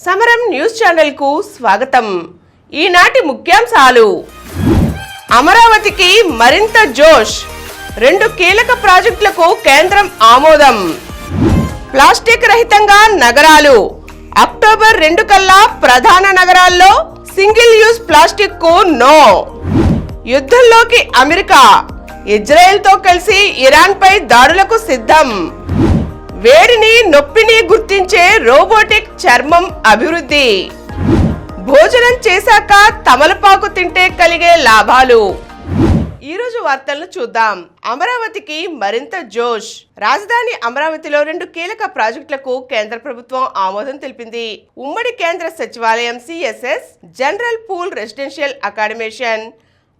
సమరం news channel కు స్వాగతం. ఈనాటి ముఖ్యాంశాలు: అమరావతికి మరింత జోష్, 2 కీలక ప్రాజెక్టులకు కేంద్రం ఆమోదం. ప్లాస్టిక్ రహితంగా నగరాలు, అక్టోబర్ 2 కల్లా ప్రధాన నగరాల్లో సింగిల్ యూజ్ ప్లాస్టిక్ కు నో. యుద్ధంలోకి అమెరికా, ఇజ్రాయెల్తో కలిసి ఇరాన్ పై దాడులకు సిద్ధం. వేడిని నొప్పిని గుర్తించే రోబోటిక్ చర్మం అభివృద్ధి. భోజనం చేశాక తమలపాకు తింటే కలిగే లాభాలు. ఈరోజు వార్తలను చూద్దాం. అమరావతికి మరింత జోష్. రాజధాని అమరావతిలో 2 కీలక ప్రాజెక్టులకు కేంద్ర ప్రభుత్వం ఆమోదం తెలిపింది. ఉమ్మడి కేంద్ర సచివాలయం CSS, general pool residential accommodation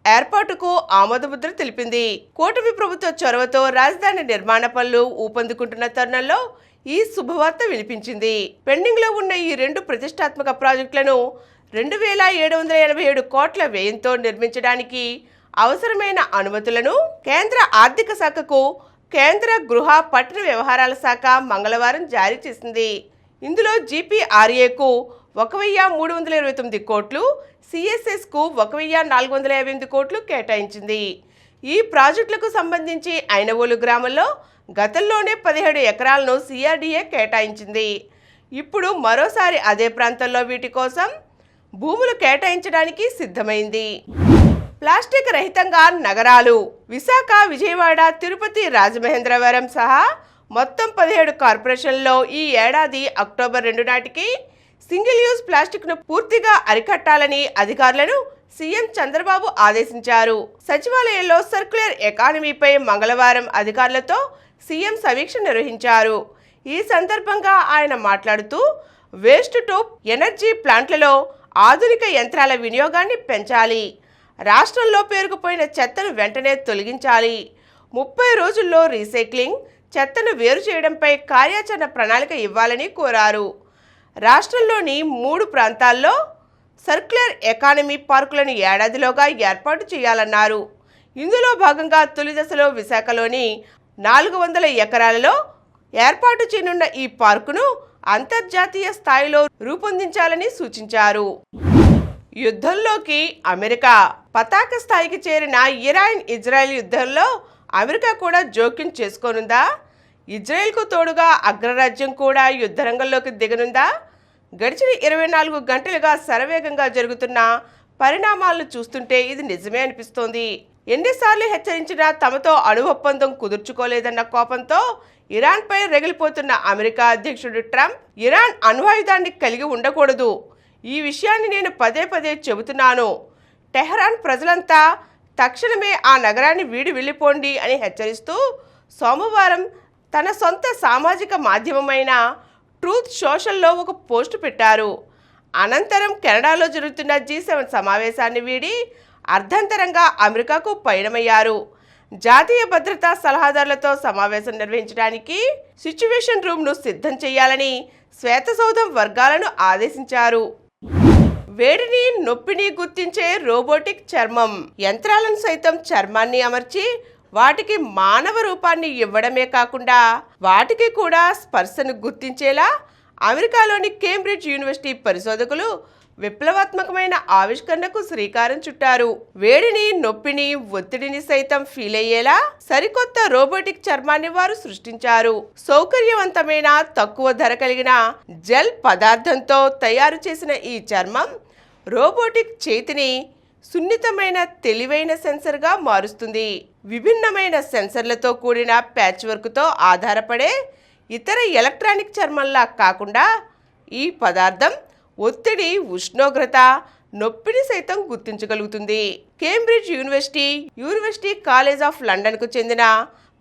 ఏర్పాటుకు ఆమోదముద్ర తెలిపింది. కూటమి ప్రభుత్వ చొరవతో రాజధాని నిర్మాణ పనులు ఊపందుకుంటున్న తరుణంలో ఈ శుభవార్త వినిపించింది. పెండింగ్ లో ఉన్న ఈ 2 ప్రతిష్టాత్మక ప్రాజెక్టులను 2787 కోట్ల వ్యయంతో నిర్మించడానికి అవసరమైన అనుమతులను కేంద్ర ఆర్థిక శాఖకు కేంద్ర గృహ పట్టణ వ్యవహారాల శాఖ మంగళవారం జారీ చేసింది. ఇందులో GPRAకు 1329 కోట్లు, సిఎస్ఎస్ కు 1458 కోట్లు కేటాయించింది. ఈ ప్రాజెక్టులకు సంబంధించి ఐనవోలు గ్రామంలో గతంలోనే 17 ఎకరాలను CRDA కేటాయించింది. ఇప్పుడు మరోసారి అదే ప్రాంతంలో వీటి కోసం భూములు కేటాయించడానికి సిద్ధమైంది. ప్లాస్టిక్ రహితంగా నగరాలు. విశాఖ, విజయవాడ, తిరుపతి, రాజమహేంద్రవరం సహా మొత్తం 17 కార్పొరేషన్లలో ఈ ఏడాది అక్టోబర్ 2 నాటికి సింగిల్ యూజ్ ప్లాస్టిక్ ను పూర్తిగా అరికట్టాలని అధికారులను సీఎం చంద్రబాబు ఆదేశించారు. సచివాలయంలో సర్క్యులర్ ఎకానమీపై మంగళవారం అధికారులతో సీఎం సమీక్ష నిర్వహించారు. ఈ సందర్భంగా ఆయన మాట్లాడుతూ వేస్ట్ టు ఎనర్జీ ప్లాంట్లలో ఆధునిక యంత్రాల వినియోగాన్ని పెంచాలి, రాష్ట్రంలో పేరుకుపోయిన చెత్తను వెంటనే తొలగించాలి, 30 రోజుల్లో రీసైక్లింగ్, చెత్తను వేరు చేయడంపై కార్యాచరణ ప్రణాళిక ఇవ్వాలని కోరారు. రాష్ట్రంలోని 3 ప్రాంతాల్లో సర్క్యులర్ ఎకానమీ పార్కులను ఏడాదిలోగా ఏర్పాటు చేయాలన్నారు. ఇందులో భాగంగా తొలి దశలో విశాఖలోని 400 ఎకరాలలో ఏర్పాటు చేయనున్న ఈ పార్కును అంతర్జాతీయ స్థాయిలో రూపొందించాలని సూచించారు. యుద్ధంలోకి అమెరికా. పతాక స్థాయికి చేరిన ఇరాన్ ఇజ్రాయెల్ యుద్ధంలో అమెరికా కూడా జోక్యం చేసుకోనుందా? ఇజ్రాయెల్కు తోడుగా అగ్రరాజ్యం కూడా యుద్ధరంగంలోకి దిగనుందా? గడిచిన 24 గంటలుగా శరవేగంగా జరుగుతున్న పరిణామాలను చూస్తుంటే ఇది నిజమే అనిపిస్తోంది. ఎన్నిసార్లు హెచ్చరించినా తమతో అణు ఒప్పందం కుదుర్చుకోలేదన్న కోపంతో ఇరాన్పై రగిలిపోతున్న అమెరికా అధ్యక్షుడు ట్రంప్, ఇరాన్ అణ్వాయుధాన్ని కలిగి ఉండకూడదు, ఈ విషయాన్ని నేను పదే పదే చెబుతున్నాను, టెహరాన్ ప్రజలంతా తక్షణమే ఆ నగరాన్ని వీడి వెళ్ళిపోండి అని హెచ్చరిస్తూ సోమవారం తన సొంత సామాజిక మాధ్యమమైన ట్రూత్ సోషల్లో ఒక పోస్టు పెట్టారు. అనంతరం కెనడాలో జరుగుతున్న G7 సమావేశాన్ని వీడి అర్ధంతరంగా అమెరికాకు పయనమయ్యారు. జాతీయ భద్రతా సలహాదారులతో సమావేశం నిర్వహించడానికి సిచ్యువేషన్ రూమ్ను సిద్ధం చేయాలని శ్వేతసౌధం వర్గాలను ఆదేశించారు. వేడిని నొప్పిని గుర్తించే రోబోటిక్ చర్మం. యంత్రాలను సైతం చర్మాన్ని అమర్చి వాటికి మానవ రూపాన్ని ఇవ్వడమే కాకుండా వాటికి కూడా స్పర్శను గుర్తించేలా అమెరికాలోని కేంబ్రిడ్జ్ యూనివర్సిటీ పరిశోధకులు విప్లవాత్మకమైన ఆవిష్కరణకు శ్రీకారం చుట్టారు. వేడిని నొప్పిని ఒత్తిడిని సైతం ఫీల్ అయ్యేలా సరికొత్త రోబోటిక్ చర్మాన్ని వారు సృష్టించారు. సౌకర్యవంతమైన తక్కువ ధర కలిగిన జెల్ పదార్థంతో తయారు చేసిన ఈ చర్మం రోబోటిక్ చేతిని సున్నితమైన తెలివైన సెన్సర్గా మారుస్తుంది. విభిన్నమైన సెన్సర్లతో కూడిన ప్యాచ్ వర్క్తో ఆధారపడే ఇతర ఎలక్ట్రానిక్ చర్మంలా కాకుండా ఈ పదార్థం ఒత్తిడి, ఉష్ణోగ్రత, నొప్పిని సైతం గుర్తించగలుగుతుంది. కేంబ్రిడ్జ్ యూనివర్సిటీ కాలేజ్ ఆఫ్ లండన్కు చెందిన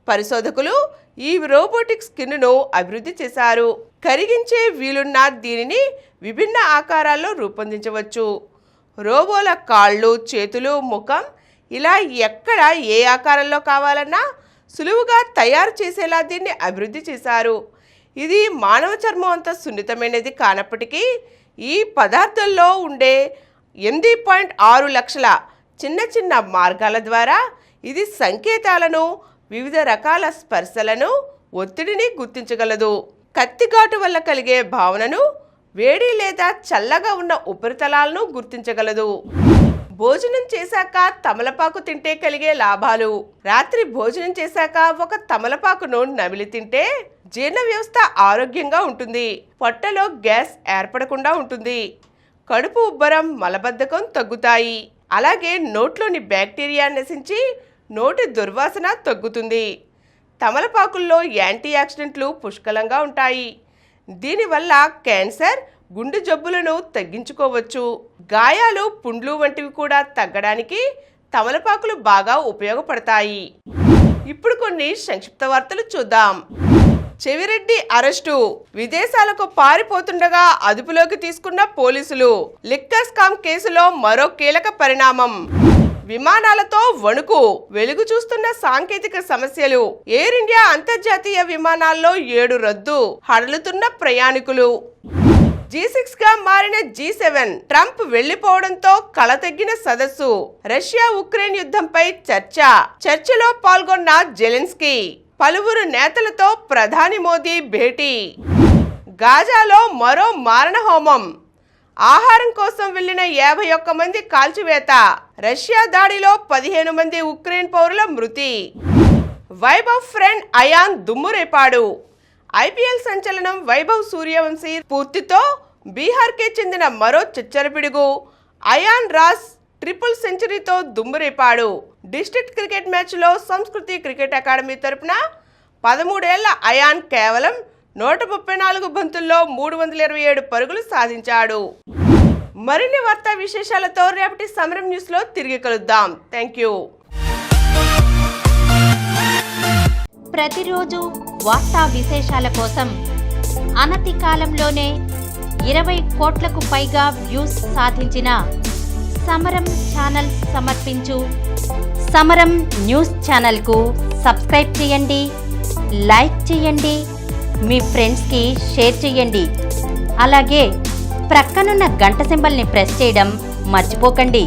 పరిశోధకులు ఈ రోబోటిక్ స్కిన్ను అభివృద్ధి చేశారు. కరిగించే వీలున్న దీనిని విభిన్న ఆకారాల్లో రూపొందించవచ్చు. రోబోల కాళ్ళు, చేతులు, ముఖం ఇలా ఎక్కడ ఏ ఆకారంలో కావాలన్నా సులువుగా తయారు చేసేలా దీన్ని అభివృద్ధి చేశారు. ఇది మానవ చర్మం అంత సున్నితమైనది కానప్పటికీ ఈ పదార్థంలో ఉండే 8.6 లక్షల చిన్న చిన్న మార్గాల ద్వారా ఇది సంకేతాలను, వివిధ రకాల స్పర్శలను, ఒత్తిడిని గుర్తించగలదు. కత్తిఘాటు వల్ల కలిగే భావనను వేడి లేదా చల్లగా ఉన్న ఉపరితలాలను గుర్తించగలదు. భోజనం చేశాక తమలపాకు తింటే కలిగే లాభాలు. రాత్రి భోజనం చేశాక ఒక తమలపాకును నమిలి తింటే జీర్ణ వ్యవస్థ ఆరోగ్యంగా ఉంటుంది. పొట్టలో గ్యాస్ ఏర్పడకుండా ఉంటుంది. కడుపు ఉబ్బరం, మలబద్ధకం తగ్గుతాయి. అలాగే నోట్లోని బ్యాక్టీరియా నశించి నోటి దుర్వాసన తగ్గుతుంది. తమలపాకుల్లో యాంటీ ఆక్సిడెంట్లు పుష్కలంగా ఉంటాయి. దీనివల్ల క్యాన్సర్, గుండె జబ్బులను తగ్గించుకోవచ్చు. గాయాలు, పుండ్లు వంటివి కూడా తగ్గడానికి తమలపాకులు బాగా ఉపయోగపడతాయి. ఇప్పుడు కొన్ని సంక్షిప్త వార్తలు చూద్దాం. చెవిరెడ్డి అరెస్టు. విదేశాలకు పారిపోతుండగా అదుపులోకి తీసుకున్న పోలీసులు. లిక్కర్ స్కామ్ కేసులో మరో కీలక పరిణామం. విమానాలతో వణుకు. వెలుగు చూస్తున్న సాంకేతిక సమస్యలు. ఎయిర్ ఇండియా అంతర్జాతీయ విమానాల్లో 7 రద్దు. హడలుతున్న ప్రయాణికులు. G6 గా మారిన G7. ట్రంప్ వెళ్లిపోవడంతో కళ తగ్గిన సదస్సు. రష్యా ఉక్రెయిన్ యుద్ధంపై చర్చ. చర్చలో పాల్గొన్న జెలెన్స్కీ. పలువురు నేతలతో ప్రధాని మోదీ భేటీ. గాజాలో మరో మారణ హోమం. ఆహారం కోసం వెళ్లిన 51 మంది కాల్చివేత. రష్యా దాడిలో 15 మంది ఉక్రెయిన్ పౌరుల మృతి. వైభవ్ ఫ్రెండ్ అయాన్ దుమ్మురేపాడు. ఐపీఎల్ సంచలనం వైభవ్ సూర్యవంశీ పూర్తితో బీహార్కే చెందిన మరో చిచ్చరపిడుగు అయాన్ రాజ్ ట్రిపుల్ సెంచరీతో దుమ్మురేపాడు. డిస్ట్రిక్ట్ క్రికెట్ మ్యాచ్లో సంస్కృతి క్రికెట్ అకాడమీ తరపున 13 ఏళ్ల అయాన్ కేవలం 134 బంతుల్లో 327 పరుగులు సాధించాడు. మరిన్ని వార్తా విశేషాలతో రేపటి సమరం న్యూస్లో తిరిగి కలుద్దాం. Thank you. ప్రతిరోజు వార్తా విశేషాల కోసం అనతి కాలంలోనే 20 కోట్లకు పైగా వ్యూస్ సాధించిన సమరం ఛానల్ సమర్పించు సమరం న్యూస్ ఛానల్కు సబ్స్క్రైబ్ చేయండి, లైక్ చేయండి, మీ ఫ్రెండ్స్కి షేర్ చేయండి. అలాగే ప్రక్కనున్న గంట సింబల్ని ప్రెస్ చేయడం మర్చిపోకండి.